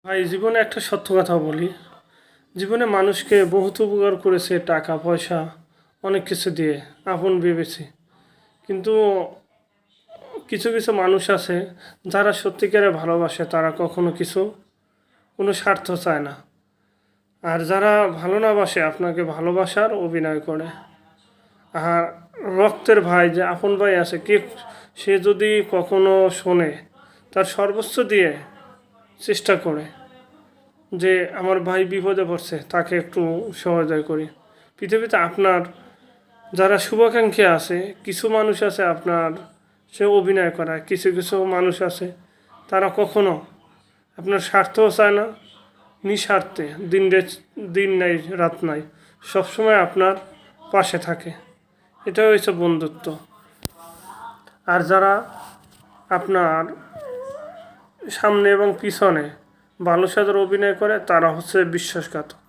ভাই জীবনে একটা সত্য কথা বলি। জীবনে মানুষকে বহুত উপকার করেছে টাকা পয়সা অনেক কিছু দিয়ে আপন ভেবেছি। কিন্তু কিছু কিছু মানুষ আছে যারা সত্যিকারে ভালোবাসে, তারা কখনো কোনো স্বার্থ চায় না। আর যারা ভালো না বাসে আপনাকে ভালোবাসার অভিনয় করে। আর রক্তের ভাই যে আপন ভাই আছে, সে যদি কখনো শোনে তার সর্বোচ্চ দিয়ে চেষ্টা করে যে আমার ভাই বিপদে পড়ছে, তাকে একটু সহযোগিতা করি। পৃথিবীতে আপনার যারা শুভাকাঙ্ক্ষী আছে, কিছু মানুষ আছে আপনার সে অভিনয় করায়, কিছু কিছু মানুষ আছে তারা কখনো আপনার স্বার্থও চায় না, নিঃস্বার্থে দিন নাই রাত নাই সবসময় আপনার পাশে থাকে। এটা হচ্ছে বন্ধুত্ব। আর যারা আপনার সামনে এবং পিছনে ভালো সাজার অভিনয় করে, তারা হচ্ছে বিশ্বাসঘাতক।